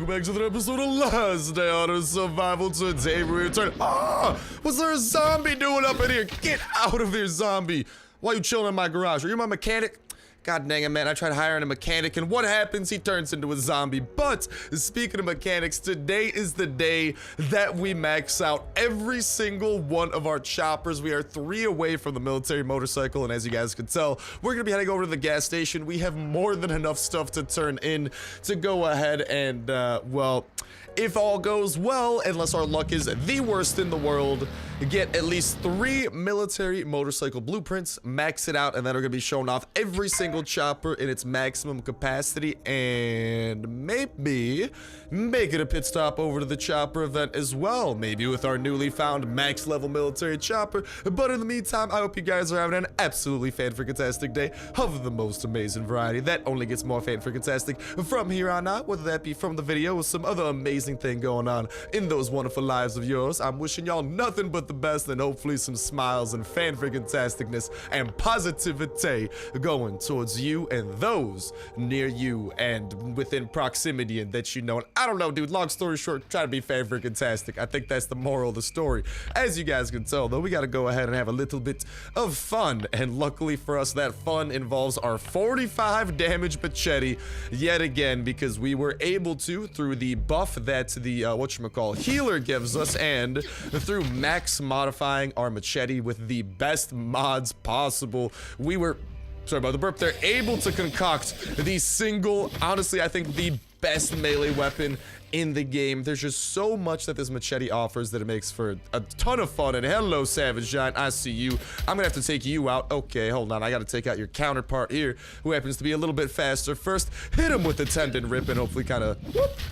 welcome back to another episode of Last Day on Survival. Today we return. Was there a zombie doing up in here? Get out of here, zombie. Why are you chilling in my garage? Are you my mechanic? God dang it, man, I tried hiring a mechanic, and what happens? He turns into a zombie. But speaking of mechanics, today is the day that we max out every single one of our choppers. We are 3 away from the military motorcycle, and as you guys can tell, we're gonna be heading over to the gas station. We have more than enough stuff to turn in to go ahead and, well, if all goes well, unless our luck is the worst in the world, get at least 3 military motorcycle blueprints, max it out, and then we're gonna be showing off every single chopper in its maximum capacity, and maybe making a pit stop over to the chopper event as well, maybe with our newly found max level military chopper. But in the meantime, I hope you guys are having an absolutely fan-freaking-tastic day of the most amazing variety that only gets more fan-freaking-tastic from here on out, whether that be from the video or some other amazing thing going on in those wonderful lives of yours. I'm wishing y'all nothing but the best, and hopefully some smiles and fan-freaking-tasticness and positivity going towards you and those near you and within proximity and that you know. And I don't know, dude, long story short, try to be fan-freaking-tastic. I think that's the moral of the story. As you guys can tell, though, we gotta go ahead and have a little bit of fun, and luckily for us, that fun involves our 45 damage machete yet again, because we were able to, through the buff that the whatchamacall healer gives us, and through max modifying our machete with the best mods possible, we were, sorry about the burp, they're able to concoct the single, honestly, I think the best melee weapon in the game. There's just so much that this machete offers that it makes for a ton of fun. And hello, Savage Giant, I see you. I'm gonna have to take you out. Okay, hold on, I gotta take out your counterpart here, who happens to be a little bit faster. First, hit him with the tendon rip and hopefully kind of,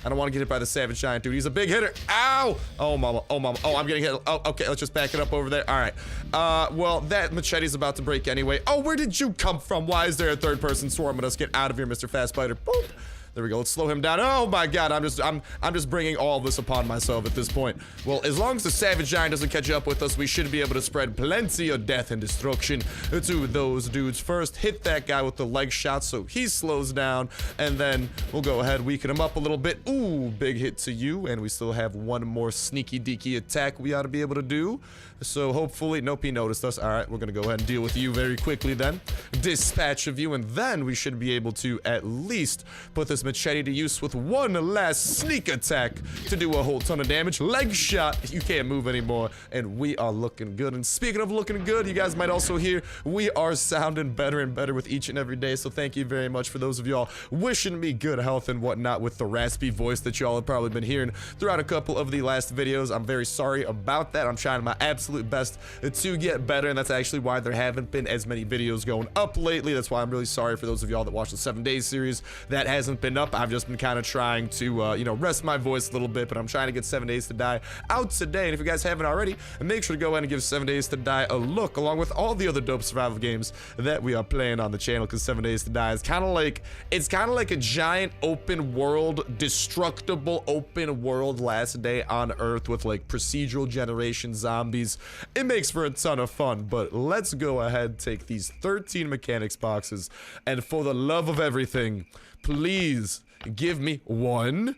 I don't want to get hit by the Savage Giant, dude. He's a big hitter. Ow! Oh, mama, oh, mama. Oh, I'm getting hit. Oh, okay, let's just back it up over there. All right. Well, that machete's about to break anyway. Oh, where did you come from? Why is there a third person swarming us? Get out of here, Mr. Fast Spider. Boop. There we go. Let's slow him down. Oh my God, I'm just bringing all of this upon myself at this point. Well, as long as the Savage Giant doesn't catch up with us, we should be able to spread plenty of death and destruction to those dudes. First, hit that guy with the leg shot so he slows down, and then we'll go ahead, weaken him up a little bit. Ooh, big hit to you, and we still have one more sneaky deaky attack we ought to be able to do. So hopefully, nope, he noticed us. All right, we're gonna go ahead and deal with you very quickly then. Dispatch of you, and then we should be able to at least put this machete to use with one last sneak attack to do a whole ton of damage. Leg shot, you can't move anymore, and we are looking good. And speaking of looking good, you guys might also hear we are sounding better and better with each and every day, so thank you very much for those of y'all wishing me good health and whatnot with the raspy voice that y'all have probably been hearing throughout a couple of the last videos. I'm very sorry about that. I'm trying my absolute best to get better, and that's actually why there haven't been as many videos going up lately. That's why I'm really sorry for those of y'all that watch the 7 Days series that hasn't been up. I've just been kind of trying to, you know, rest my voice a little bit, but I'm trying to get 7 Days to Die out today. And if you guys haven't already, make sure to go ahead and give 7 Days to Die a look, along with all the other dope survival games that we are playing on the channel, because 7 Days to Die is kind of like, it's kind of like a giant open world, destructible open world last day on Earth with like procedural generation zombies. It makes for a ton of fun, but let's go ahead, take these 13 mechanics boxes, and for the love of everything, please give me 2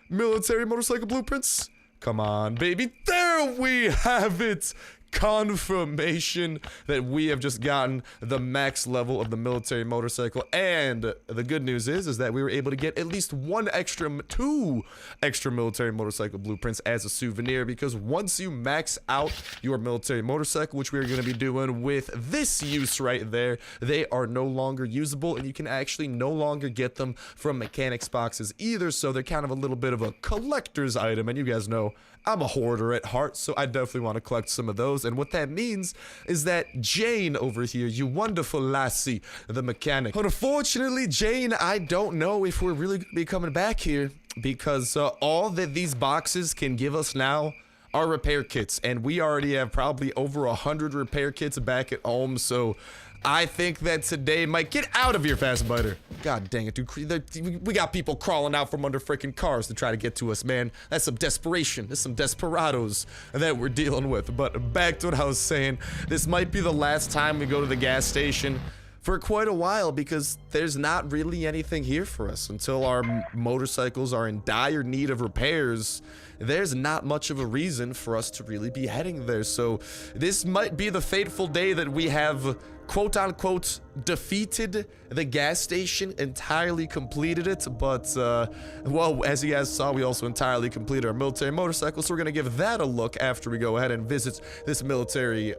military motorcycle blueprints. Come on, baby. There we have it. Confirmation that we have just gotten the max level of the military motorcycle. And the good news is that we were able to get at least 2 extra military motorcycle blueprints as a souvenir, because once you max out your military motorcycle, which we're going to be doing with this use right there, they are no longer usable, and you can actually no longer get them from mechanics boxes either. So they're kind of a little bit of a collector's item, and you guys know I'm a hoarder at heart, so I definitely want to collect some of those. And what that means is that Jane over here, you wonderful lassie, the mechanic. Unfortunately, Jane, I don't know if we're really going to be coming back here, because all that these boxes can give us now are repair kits, and we already have probably over 100 repair kits back at home, so I think that today might get out of here, Fast Biter. God dang it, dude. We got people crawling out from under freaking cars to try to get to us, man. That's some desperation. That's some desperados that we're dealing with. But back to what I was saying. This might be the last time we go to the gas station for quite a while because there's not really anything here for us until our motorcycles are in dire need of repairs. There's not much of a reason for us to really be heading there. So this might be the fateful day that we have quote-unquote defeated the gas station, entirely completed it, but well, as you guys saw, we also entirely completed our military motorcycle, so we're gonna give that a look after we go ahead and visit this military,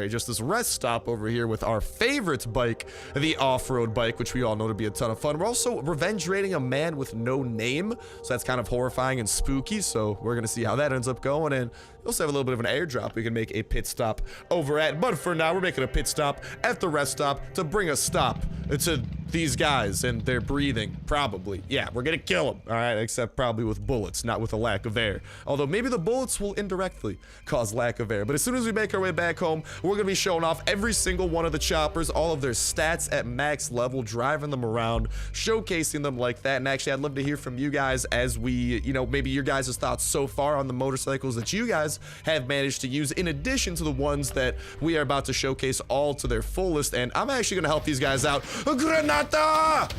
just this rest stop over here with our favorite bike, the off-road bike, which we all know to be a ton of fun. We're also revenge raiding a man with no name, so that's kind of horrifying and spooky, so we're gonna see how that ends up going, and we also have a little bit of an airdrop we can make a pit stop over at, but for now, we're making a pit stop at the rest stop to bring a stop to these guys and their breathing, probably. Yeah, we're gonna kill them, all right, except probably with bullets, not with a lack of air. Although maybe the bullets will indirectly cause lack of air. But as soon as we make our way back home, we're gonna be showing off every single one of the choppers, all of their stats at max level, driving them around, showcasing them like that. And actually, I'd love to hear from you guys as we, you know, maybe your guys' thoughts so far on the motorcycles that you guys have managed to use, in addition to the ones that we are about to showcase all to their fullest. And I'm actually gonna help these guys out. Granata!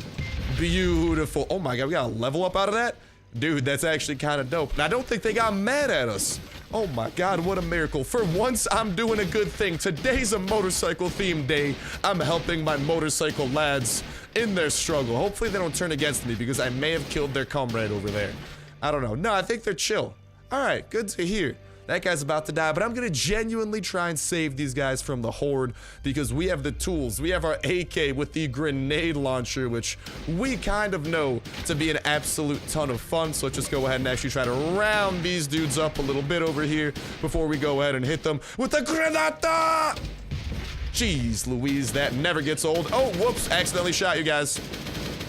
Beautiful. Oh my god, we got a level up out of that? Dude, that's actually kind of dope. And I don't think they got mad at us. Oh my god, what a miracle. For once, I'm doing a good thing. Today's a motorcycle themed day. I'm helping my motorcycle lads in their struggle. Hopefully they don't turn against me because I may have killed their comrade over there. I don't know. No, I think they're chill. All right, good to hear. That guy's about to die, but I'm gonna genuinely try and save these guys from the horde because we have the tools. We have our AK with the grenade launcher, which we kind of know to be an absolute ton of fun. So let's just go ahead and actually try to round these dudes up a little bit over here before we go ahead and hit them with the granata. Jeez Louise, that never gets old. Oh, whoops, accidentally shot you guys.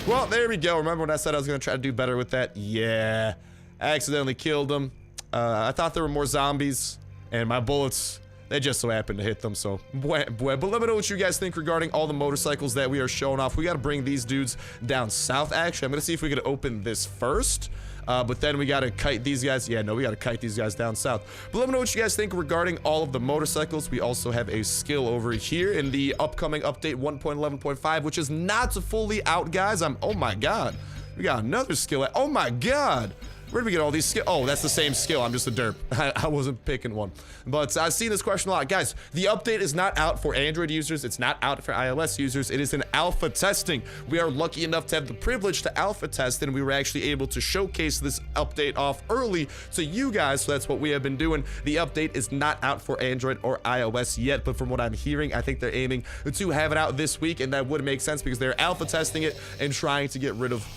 Well, there we go. Remember when I said I was gonna try to do better with that? Yeah, I accidentally killed them. I thought there were more zombies, and my bullets, they just so happened to hit them, so but let me know what you guys think regarding all the motorcycles that we are showing off. We got to bring these dudes down south, actually. I'm going to see if we could open this first, but then we got to kite these guys. Yeah, no, we got to kite these guys down south. But let me know what you guys think regarding all of the motorcycles. We also have a skill over here in the upcoming update 1.11.5, which is not fully out, guys. Oh my god, we got another skill. Oh my god. Where did we get all these skills? Oh, that's the same skill. I'm just a derp. I wasn't picking one. But I've seen this question a lot. Guys, the update is not out for Android users. It's not out for iOS users. It is in alpha testing. We are lucky enough to have the privilege to alpha test, and we were actually able to showcase this update off early to you guys. So that's what we have been doing. The update is not out for Android or iOS yet, but from what I'm hearing, I think they're aiming to have it out this week, and that would make sense because they're alpha testing it and trying to get rid of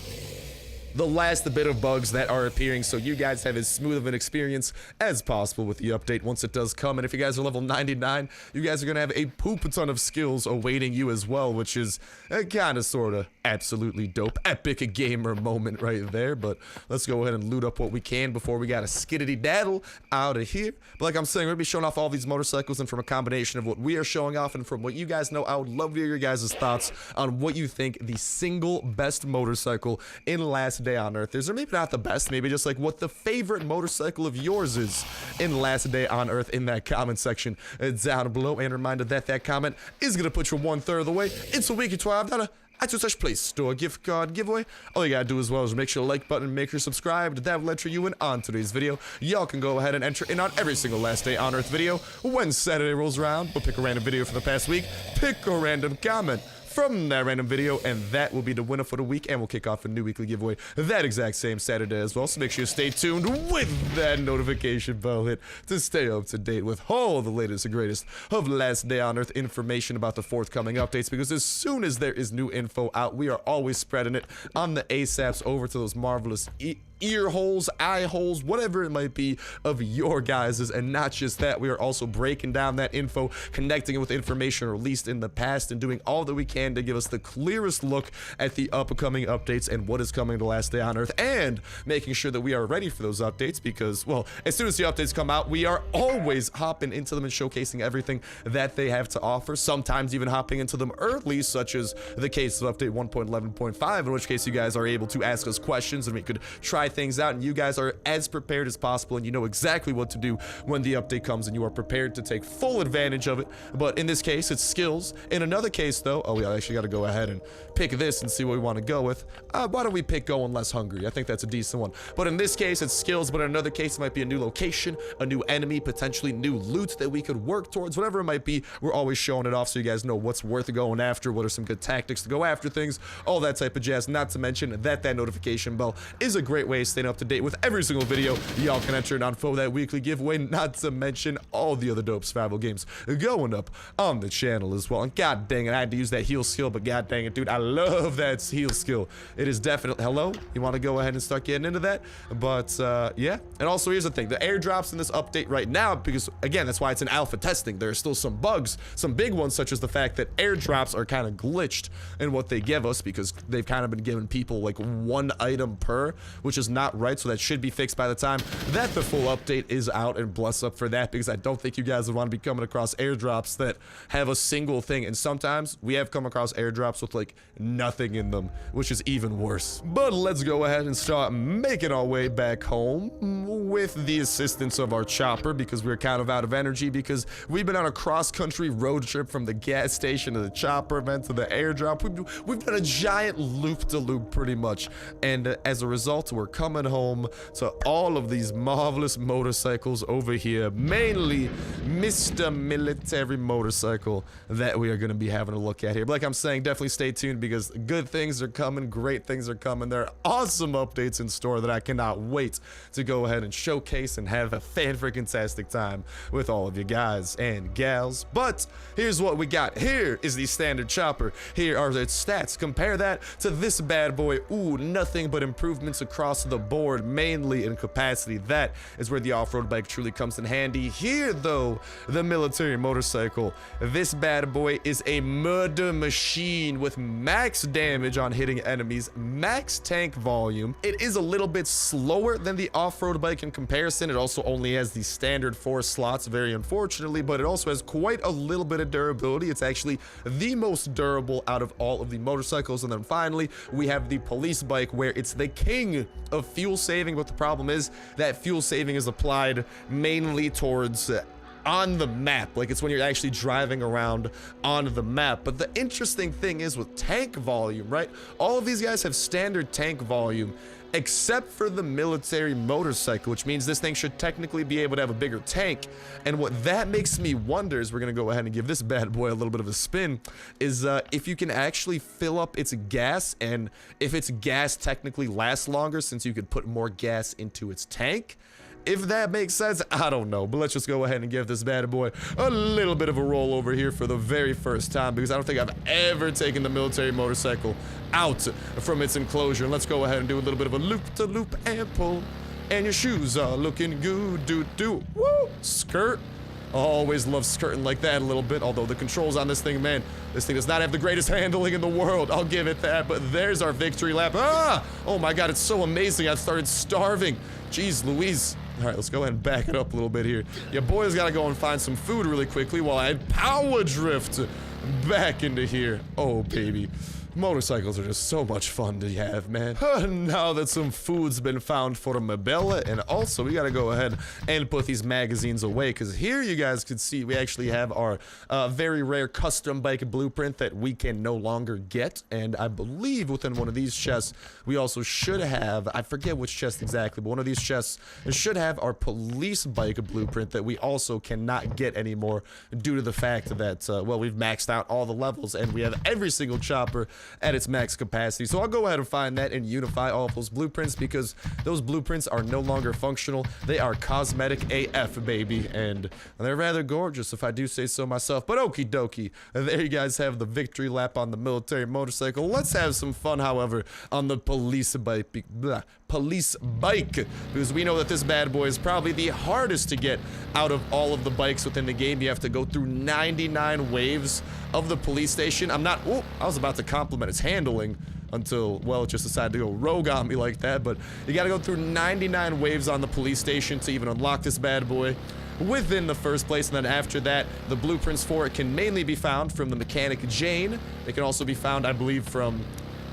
the last bit of bugs that are appearing, so you guys have as smooth of an experience as possible with the update once it does come. And if you guys are level 99, you guys are gonna have a poop ton of skills awaiting you as well, which is kind of sort of absolutely dope. Epic gamer moment right there. But let's go ahead and loot up what we can before we gotta skiddity daddle out of here. But like I'm saying, we're gonna be showing off all these motorcycles, and from a combination of what we are showing off and from what you guys know, I would love to hear your guys' thoughts on what you think the single best motorcycle in Last Day on Earth is, or maybe not the best, maybe just like what the favorite motorcycle of yours is in Last Day on Earth in that comment section down below. And reminder that that comment is gonna put you 1/3 of the way into week 12 down iTunes Play Store gift card giveaway. All you gotta do as well is make sure to like button and make sure subscribed. That will enter you in on today's video. Y'all can go ahead and enter in on every single Last Day on Earth video when Saturday rolls around. We'll pick a random video from the past week, pick a random comment from that random video, and that will be the winner for the week, and we'll kick off a new weekly giveaway that exact same Saturday as well. So make sure you stay tuned with that notification bell hit to stay up to date with all the latest and greatest of Last Day on Earth information about the forthcoming updates, because as soon as there is new info out, we are always spreading it on the ASAPs over to those marvelous ear holes, eye holes, whatever it might be of your guys's. And not just that, we are also breaking down that info, connecting it with information released in the past, and doing all that we can to give us the clearest look at the upcoming updates and what is coming to Last Day on Earth, and making sure that we are ready for those updates, because, well, as soon as the updates come out, we are always hopping into them and showcasing everything that they have to offer, sometimes even hopping into them early, such as the case of update 1.11.5, in which case you guys are able to ask us questions and we could try try things out, and you guys are as prepared as possible, and you know exactly what to do when the update comes, and you are prepared to take full advantage of it. But in this case, it's skills. In another case, though, oh, we actually got to go ahead and pick this and see what we want to go with. Why don't we pick going less hungry? I think that's a decent one. But in this case, it's skills, but in another case, it might be a new location, a new enemy, potentially new loot that we could work towards. Whatever it might be, we're always showing it off so you guys know what's worth going after, what are some good tactics to go after things, all that type of jazz. Not to mention that notification bell is a great way of staying up to date with every single video y'all can enter on for that weekly giveaway, not to mention all the other dope survival games going up on the channel as well. And god dang it, I had to use that heal skill, but god dang it, dude, I love that heal skill. It is definitely, hello, you want to go ahead and start getting into that? But yeah, and also here's the thing, the airdrops in this update right now, because again, that's why it's in alpha testing, there are still some bugs, some big ones, such as the fact that airdrops are kind of glitched in what they give us, because they've kind of been giving people like one item per, which is not right. So that should be fixed by the time that the full update is out, and bless up for that, because I don't think you guys would want to be coming across airdrops that have a single thing. And sometimes we have come across airdrops with like nothing in them, which is even worse. But let's go ahead and start making our way back home with the assistance of our chopper, because we're kind of out of energy, because we've been on a cross-country road trip from the gas station to the chopper event to the airdrop. We've done a giant loop-de-loop pretty much, and as a result, we're coming home to all of these marvelous motorcycles over here, mainly Mr. Military Motorcycle that we are going to be having a look at here. But like I'm saying, definitely stay tuned, because good things are coming, great things are coming. There are awesome updates in store that I cannot wait to go ahead and showcase and have a fan-freaking-tastic time with all of you guys and gals. But here's what we got. Here is the standard chopper. Here are its stats. Compare that to this bad boy. Ooh, nothing but improvements across the board, mainly in capacity. That is where the off-road bike truly comes in handy. Here, though, the military motorcycle. This bad boy is a murder machine with max damage on hitting enemies, max tank volume. It is a little bit slower than the off-road bike in comparison. It also only has the standard 4 slots, very unfortunately, but it also has quite a little bit of durability. It's actually the most durable out of all of the motorcycles. And then finally, we have the police bike, where it's the king of fuel saving, but the problem is that fuel saving is applied mainly towards on the map, like it's when you're actually driving around on the map. But the interesting thing is with tank volume, right? All of these guys have standard tank volume, except for the military motorcycle, which means this thing should technically be able to have a bigger tank. And what that makes me wonder is, we're gonna go ahead and give this bad boy a little bit of a spin, is if you can actually fill up its gas, and if its gas technically lasts longer since you could put more gas into its tank. If that makes sense, I don't know, but let's just go ahead and give this bad boy a little bit of a roll over here for the very first time, because I don't think I've ever taken the military motorcycle out from its enclosure. And let's go ahead and do a little bit of a loop-to-loop and pull, and your shoes are looking good, do-do, woo, skirt. Always love skirting like that a little bit, although the controls on this thing, man, this thing does not have the greatest handling in the world, I'll give it that. But there's our victory lap. Oh my god, it's so amazing. I've started starving. Jeez Louise. All right, let's go ahead and back it up a little bit here. Your boy's got to go and find some food really quickly while I power drift back into here. Oh, baby. Motorcycles are just so much fun to have, man. Now that some food's been found for Mabella, and also we gotta go ahead and put these magazines away, because here you guys can see we actually have our very rare custom bike blueprint that we can no longer get. And I believe within one of these chests, we also should have, I forget which chest exactly, but one of these chests should have our police bike blueprint that we also cannot get anymore due to the fact that, well, we've maxed out all the levels and we have every single chopper at its max capacity. So I'll go ahead and find that and unify all of those blueprints, because those blueprints are no longer functional. They are cosmetic AF, baby, and they're rather gorgeous if I do say so myself. But okie dokie, there you guys have the victory lap on the military motorcycle. Let's have some fun, however, on the police bike. Because we know that this bad boy is probably the hardest to get out of all of the bikes within the game. You have to go through 99 waves of the police station. I was about to compliment its handling until, well, it just decided to go rogue on me like that. But you gotta go through 99 waves on the police station to even unlock this bad boy within the first place. And then after that, the blueprints for it can mainly be found from the mechanic Jane. They can also be found, I believe, from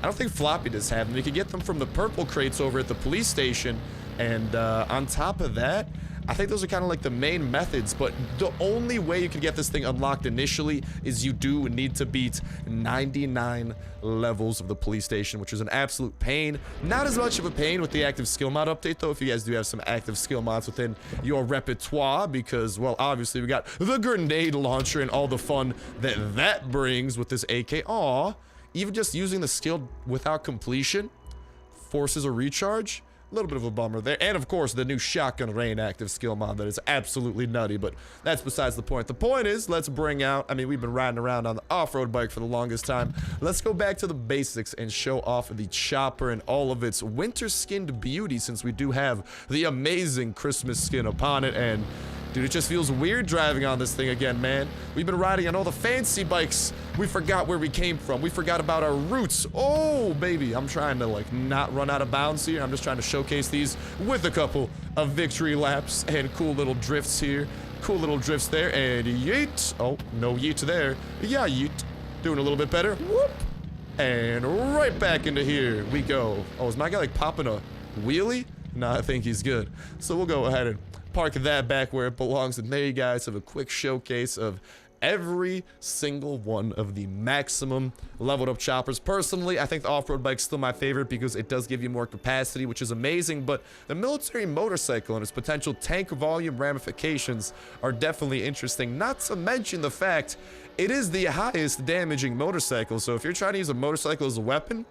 I don't think floppy disks have them. You can get them from the purple crates over at the police station. And on top of that, I think those are kind of like the main methods, but the only way you can get this thing unlocked initially is you do need to beat 99 levels of the police station, which is an absolute pain. Not as much of a pain with the active skill mod update, though, if you guys do have some active skill mods within your repertoire, because, well, obviously we got the grenade launcher and all the fun that that brings with this AK. Aw, even just using the skill without completion forces a recharge. A little bit of a bummer there. And of course, the new shotgun rain active skill mod that is absolutely nutty, but that's besides the point. The point is, let's bring out, I mean, we've been riding around on the off-road bike for the longest time. Let's go back to the basics and show off the chopper and all of its winter-skinned beauty, since we do have the amazing Christmas skin upon it. And dude, it just feels weird driving on this thing again, man. We've been riding on all the fancy bikes. We forgot where we came from. We forgot about our roots. Oh, baby. I'm trying to, like, not run out of bounds here. I'm just trying to showcase these with a couple of victory laps and cool little drifts here. Cool little drifts there. And yeet. Oh, no yeet there. Yeah, yeet. Doing a little bit better. Whoop. And right back into here we go. Oh, is my guy, like, popping a wheelie? Nah, I think he's good. So we'll go ahead and park that back where it belongs, and there you guys have a quick showcase of every single one of the maximum leveled up choppers. Personally, I think the off-road bike's still my favorite because it does give you more capacity, which is amazing, but the military motorcycle and its potential tank volume ramifications are definitely interesting, not to mention the fact it is the highest damaging motorcycle. So if you're trying to use a motorcycle as a weapon,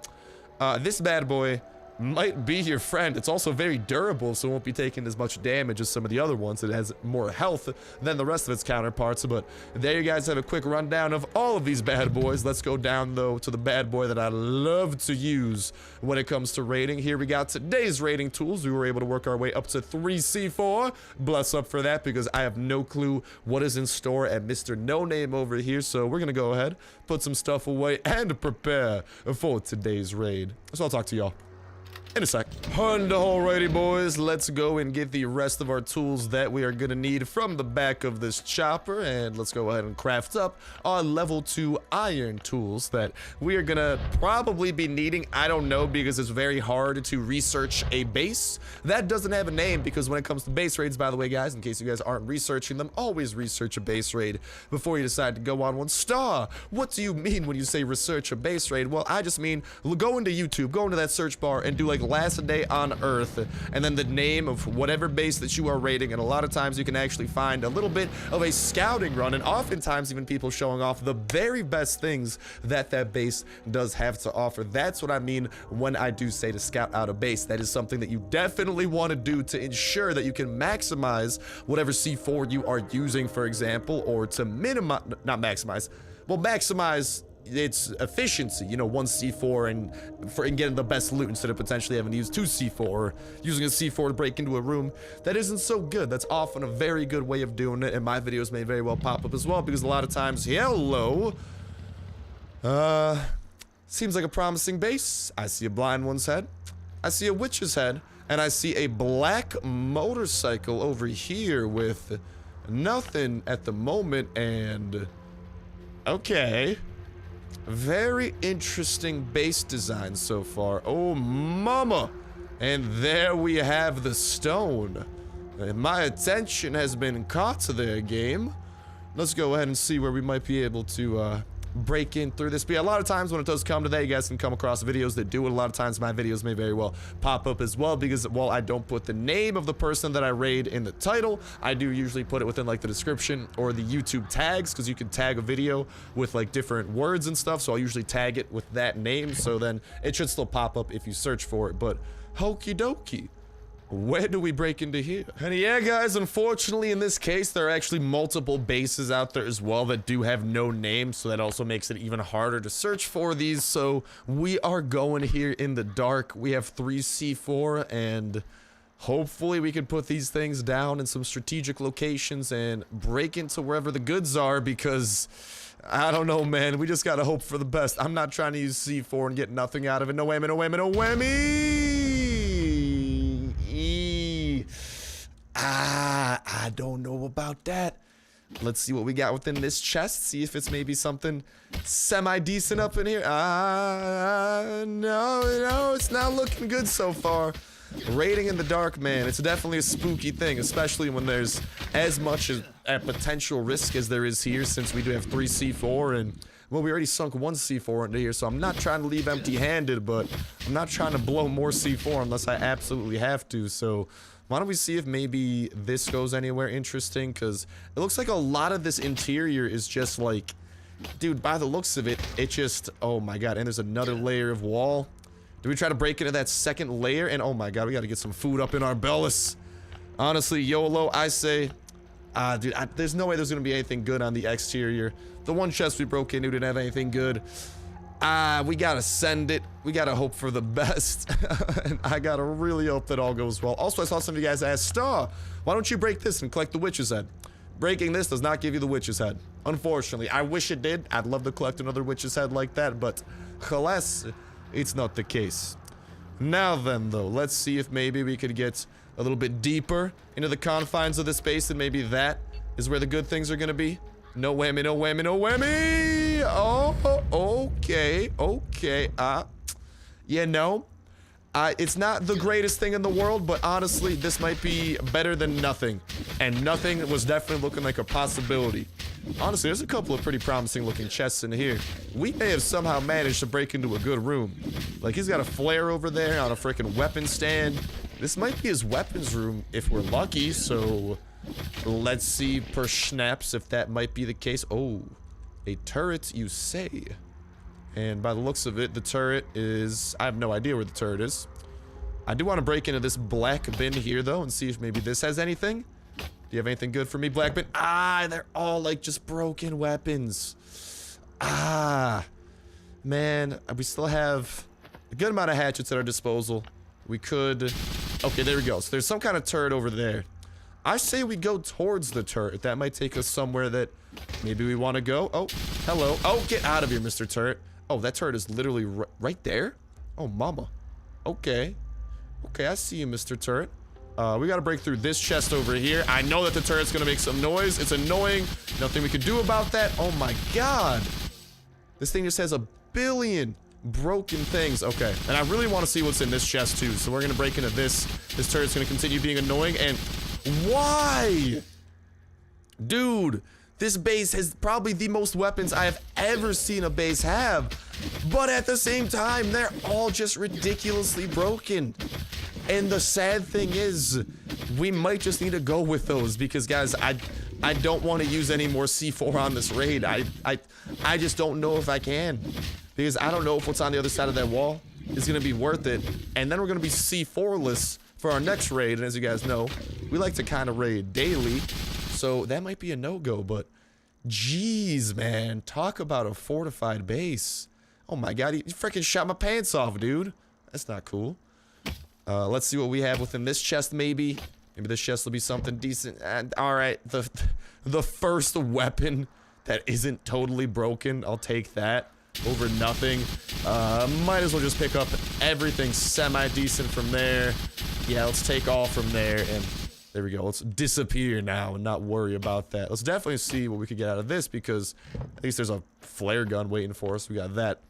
this bad boy might be your friend. It's also very durable, so it won't be taking as much damage as some of the other ones. It has more health than the rest of its counterparts. But there you guys have a quick rundown of all of these bad boys. Let's go down, though, to the bad boy that I love to use when it comes to rating. Here we got today's rating tools. We were able to work our way up to 3C4. Bless up for that, because I have no clue what is in store at Mr. No Name over here. So we're gonna go ahead, put some stuff away, and prepare for today's raid. So I'll talk to y'all in a sec. And alrighty, boys, let's go and get the rest of our tools that we are gonna need from the back of this chopper, and let's go ahead and craft up our level 2 iron tools that we are gonna probably be needing. I don't know, because it's very hard to research a base that doesn't have a name, because when it comes to base raids, by the way, guys, in case you guys aren't researching them, always research a base raid before you decide to go on one. Star, what do you mean when you say research a base raid? Well, I just mean go into YouTube, go into that search bar, and do like last day on Earth, and then the name of whatever base that you are raiding, and a lot of times you can actually find a little bit of a scouting run, and oftentimes even people showing off the very best things that that base does have to offer. That's what I mean when I do say to scout out a base. That is something that you definitely want to do to ensure that you can maximize whatever C4 you are using, for example, or to minimize, not maximize, well, maximize its efficiency, you know, 1 C4 and getting the best loot instead of potentially having to use 2 C4 or using a C4 to break into a room that isn't so good. That's often a very good way of doing it, and my videos may very well pop up as well, because a lot of times, hello, seems like a promising base. I see a blind one's head, I see a witch's head, and I see a black motorcycle over here with nothing at the moment. And okay, very interesting base design so far. Oh, mama. And there we have the stone. And my attention has been caught to their game. Let's go ahead and see where we might be able to break in through this. But yeah, a lot of times when it does come to that, you guys can come across videos that do it. A lot of times my videos may very well pop up as well, because while I don't put the name of the person that I raid in the title, I do usually put it within like the description or the YouTube tags, because you can tag a video with like different words and stuff. So I'll usually tag it with that name, so then it should still pop up if you search for it. But hokey dokey, where do we break into here? And yeah, guys, unfortunately in this case, there are actually multiple bases out there as well that do have no name, so that also makes it even harder to search for these. So we are going here in the dark. We have 3 C4, and hopefully we can put these things down in some strategic locations and break into wherever the goods are, because I don't know, man. We just gotta hope for the best. I'm not trying to use C4 and get nothing out of it. No whammy, no whammy, no whammy! I don't know about that. Let's see what we got within this chest. See if it's maybe something semi-decent up in here. No, it's not looking good so far. Raiding in the dark, man, it's definitely a spooky thing, especially when there's as much a potential risk as there is here, since we do have 3 C4 and, well, we already sunk 1 C4 into here, so I'm not trying to leave empty-handed, but I'm not trying to blow more C4 unless I absolutely have to, so why don't we see if maybe this goes anywhere interesting, because it looks like a lot of this interior is just like, dude, by the looks of it, it just, oh my god, and there's another layer of wall. Do we try to break into that second layer? And oh my god, we gotta get some food up in our bellies. Honestly, YOLO, I say, dude, there's no way there's gonna be anything good on the exterior. The one chest we broke into didn't have anything good. We gotta send it. We gotta hope for the best. And I gotta really hope that all goes well. Also, I saw some of you guys ask, Star, why don't you break this and collect the witch's head? Breaking this does not give you the witch's head. Unfortunately, I wish it did. I'd love to collect another witch's head like that, but alas, it's not the case. Now then, though, let's see if maybe we could get a little bit deeper into the confines of the space, and maybe that is where the good things are gonna be. No whammy, no whammy, no whammy! Oh, okay. You know, it's not the greatest thing in the world, but honestly, this might be better than nothing. And nothing was definitely looking like a possibility. Honestly, there's a couple of pretty promising looking chests in here. We may have somehow managed to break into a good room. Like, he's got a flare over there on a freaking weapon stand. This might be his weapons room if we're lucky, so let's see per schnaps if that might be the case. Oh, a turret, you say? And by the looks of it, the turret is... I have no idea where the turret is. I do want to break into this black bin here, though, and see if maybe this has anything. Do you have anything good for me, black bin? They're all, like, just broken weapons. Man, we still have a good amount of hatchets at our disposal. We could... Okay, there we go. So there's some kind of turret over there. I say we go towards the turret. That might take us somewhere that maybe we want to go. Oh, hello. Oh, get out of here, Mr. Turret. Oh, that turret is literally right there? Oh, mama. Okay. Okay, I see you, Mr. Turret. We gotta break through this chest over here. I know that the turret's gonna make some noise. It's annoying. Nothing we can do about that. Oh my god. This thing just has a billion broken things. Okay, and I really want to see what's in this chest too. So we're gonna break into this. This turret's gonna continue being annoying. And why? Dude, this base has probably the most weapons I have ever seen a base have. But at the same time, they're all just ridiculously broken. And the sad thing is, we might just need to go with those because, guys, I don't want to use any more C4 on this raid. I just don't know if I can. Because I don't know if what's on the other side of that wall is going to be worth it. And then we're going to be C4-less for our next raid. And as you guys know, we like to kind of raid daily. So that might be a no-go, but jeez, man. Talk about a fortified base. Oh my god, he freaking shot my pants off, dude. That's not cool. Let's see what we have within this chest, maybe. Maybe this chest will be something decent. And alright, the first weapon that isn't totally broken, I'll take that over nothing. Might as well just pick up everything semi-decent from there. Yeah, let's take off from there, and there we go. Let's disappear now and not worry about that. Let's definitely see what we could get out of this, because at least there's a flare gun waiting for us. We got that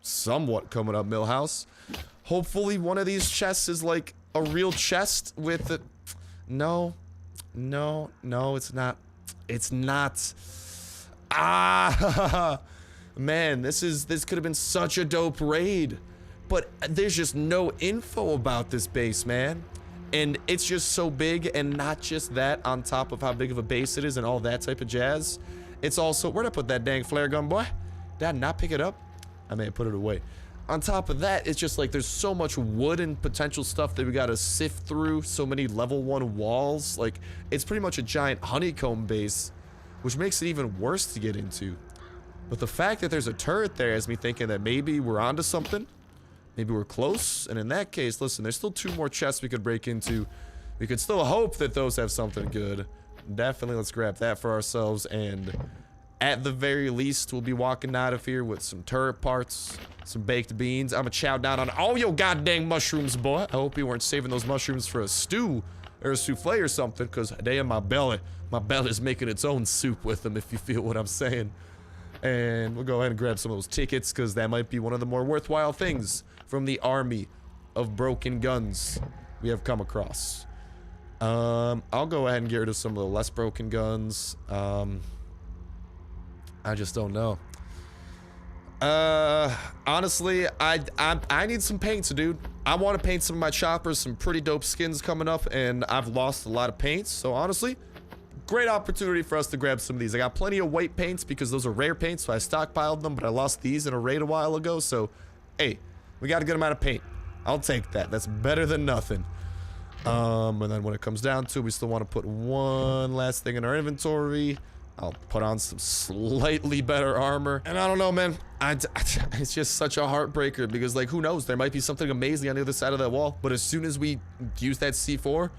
somewhat coming up, Millhouse. Hopefully one of these chests is like a real chest with it. No, it's not. It's not. Man, this could have been such a dope raid, but there's just no info about this base, man. And it's just so big, and not just that, on top of how big of a base it is and all that type of jazz. It's also, where'd I put that dang flare gun, boy? Did I not pick it up? I may have put it away. On top of that, it's just like there's so much wood and potential stuff that we gotta sift through, so many level 1 walls. Like, it's pretty much a giant honeycomb base, which makes it even worse to get into. But the fact that there's a turret there has me thinking that maybe we're onto something. Maybe we're close, and in that case, listen, there's still 2 more chests we could break into. We could still hope that those have something good. Definitely, let's grab that for ourselves, and at the very least, we'll be walking out of here with some turret parts, some baked beans. I'm gonna chow down on all your goddamn mushrooms, boy. I hope you weren't saving those mushrooms for a stew or a souffle or something, because damn, my belly's making its own soup with them, if you feel what I'm saying. And we'll go ahead and grab some of those tickets, because that might be one of the more worthwhile things from the army of broken guns we have come across. I'll go ahead and get rid of some of the less broken guns. I just don't know. Honestly, I need some paints, dude. I want to paint some of my choppers, some pretty dope skins coming up, and I've lost a lot of paints. So honestly, great opportunity for us to grab some of these. I got plenty of white paints because those are rare paints, so I stockpiled them, but I lost these in a raid a while ago. So, hey, we got a good amount of paint. I'll take that. That's better than nothing. And then when it comes down to it, we still want to put one last thing in our inventory. I'll put on some slightly better armor. And I don't know, man. It's just such a heartbreaker because, like, who knows? There might be something amazing on the other side of that wall. But as soon as we use that C4,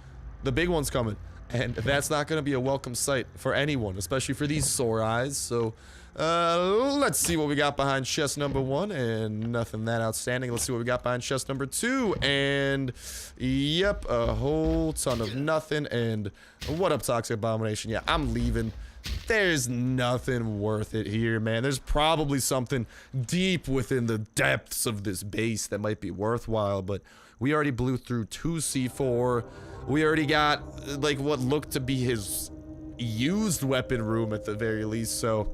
the big one's coming. And that's not going to be a welcome sight for anyone, especially for these sore eyes. So, let's see what we got behind chest number 1. And nothing that outstanding. Let's see what we got behind chest number 2. And, yep, a whole ton of nothing. And what up, Toxic Abomination? Yeah, I'm leaving. There's nothing worth it here, man. There's probably something deep within the depths of this base that might be worthwhile, but we already blew through 2 C4. We already got, like, what looked to be his used weapon room at the very least, so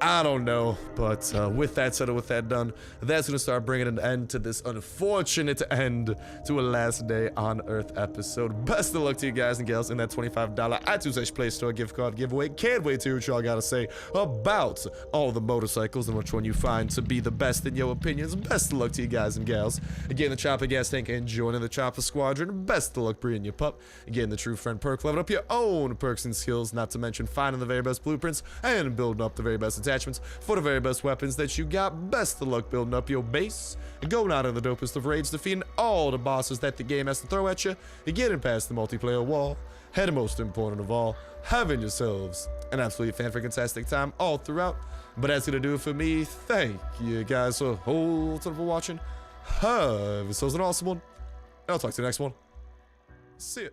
I don't know. But with that said and with that done, that's going to start bringing an end to this unfortunate end to a Last Day on Earth episode. Best of luck to you guys and gals in that $25 iTunes Play Store gift card giveaway. Can't wait to hear what y'all got to say about all the motorcycles and which one you find to be the best in your opinions. Best of luck to you guys and gals. Again, the Chopper Gas Tank and joining the Chopper Squadron. Best of luck breeding your pup. Again, the True Friend perk. Level up your own perks and skills, not to mention finding the very best blueprints and building up the very best attachments for the very best weapons that you got. Best of luck building up your base, going out in the dopest of raids, defeating all the bosses that the game has to throw at you, and getting past the multiplayer wall, and most important of all, having yourselves an absolutely fan-freaking-tastic time all throughout. But that's gonna do it for me. Thank you guys a whole ton for watching. Have yourselves an awesome one, and I'll talk to you next one. See ya.